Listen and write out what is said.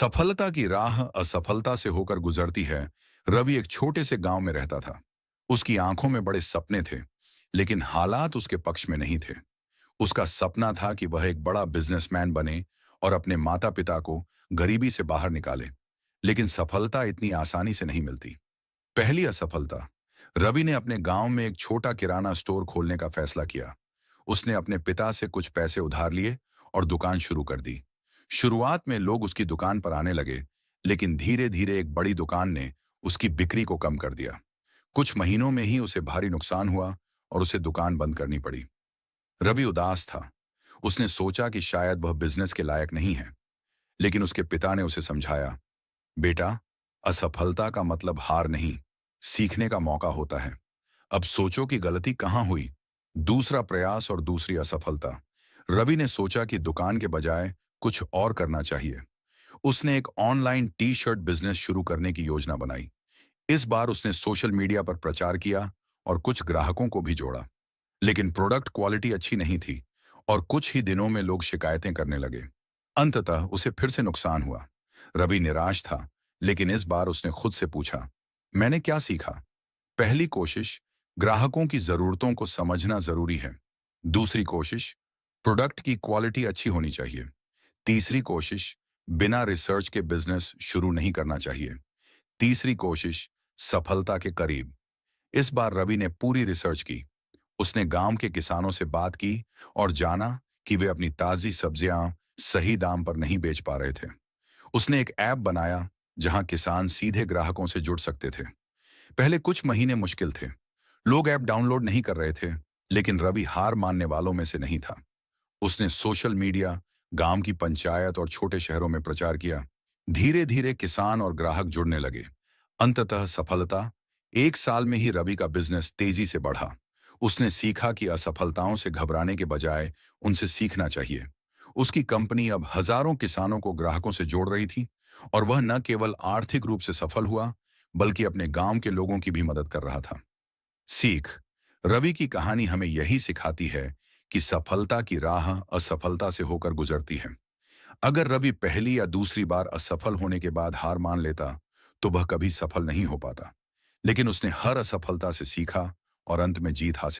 सफलता की राह असफलता से होकर गुजरती है। रवि एक छोटे से गांव में रहता था। उसकी आंखों में बड़े सपने थे, लेकिन हालात उसके पक्ष में नहीं थे। उसका सपना था कि वह एक बड़ा बिजनेसमैन बने और अपने माता पिता को गरीबी से बाहर निकाले। लेकिन सफलता इतनी आसानी से नहीं मिलती। पहली असफलता। रवि ने अपने गांव में एक छोटा किराना स्टोर खोलने का फैसला किया। उसने अपने पिता से कुछ पैसे उधार लिए और दुकान शुरू कर दी। शुरुआत में लोग उसकी दुकान पर आने लगे, लेकिन धीरे धीरे एक बड़ी दुकान ने उसकी बिक्री को कम कर दिया। कुछ महीनों में ही उसे भारी नुकसान हुआ और उसे दुकान बंद करनी पड़ी। रवि उदास था। उसने सोचा कि शायद वह बिजनेस के लायक नहीं है। लेकिन उसके पिता ने उसे समझाया, बेटा, असफलता का मतलब हार नहीं, सीखने का मौका होता है। अब सोचो कि गलती कहाँ हुई। दूसरा प्रयास और दूसरी असफलता। रवि ने सोचा कि दुकान के बजाय कुछ और करना चाहिए। उसने एक ऑनलाइन टी शर्ट बिजनेस शुरू करने की योजना बनाई। इस बार उसने सोशल मीडिया पर प्रचार किया और कुछ ग्राहकों को भी जोड़ा। लेकिन प्रोडक्ट क्वालिटी अच्छी नहीं थी और कुछ ही दिनों में लोग शिकायतें करने लगे। अंततः उसे फिर से नुकसान हुआ। रवि निराश था, लेकिन इस बार उसने खुद से पूछा, मैंने क्या सीखा? पहली कोशिश, ग्राहकों की जरूरतों को समझना जरूरी है। दूसरी कोशिश, प्रोडक्ट की क्वालिटी अच्छी होनी चाहिए। तीसरी कोशिश, बिना रिसर्च के बिजनेस शुरू नहीं करना चाहिए। तीसरी कोशिश, सफलता के करीब। इस बार रवि ने पूरी रिसर्च की। उसने गांव के किसानों से बात की और जाना कि वे अपनी ताजी सब्जियां सही दाम पर नहीं बेच पा रहे थे। उसने एक ऐप बनाया जहां किसान सीधे ग्राहकों से जुड़ सकते थे। पहले कुछ महीने मुश्किल थे। लोग ऐप डाउनलोड नहीं कर रहे थे, लेकिन रवि हार मानने वालों में से नहीं था। उसने सोशल मीडिया, गांव की पंचायत और छोटे शहरों में प्रचार किया। धीरे धीरे किसान और ग्राहक जुड़ने लगे। अंततः सफलता। एक साल में ही रवि का बिजनेस तेजी से बढ़ा। उसने सीखा कि असफलताओं से घबराने के बजाय उनसे सीखना चाहिए। उसकी कंपनी अब हजारों किसानों को ग्राहकों से जोड़ रही थी और वह न केवल आर्थिक रूप से सफल हुआ, बल्कि अपने गांव के लोगों की भी मदद कर रहा था। सीख। रवि की कहानी हमें यही सिखाती है कि सफलता की राह असफलता से होकर गुजरती है। अगर रवि पहली या दूसरी बार असफल होने के बाद हार मान लेता, तो वह कभी सफल नहीं हो पाता। लेकिन उसने हर असफलता से सीखा और अंत में जीत हासिल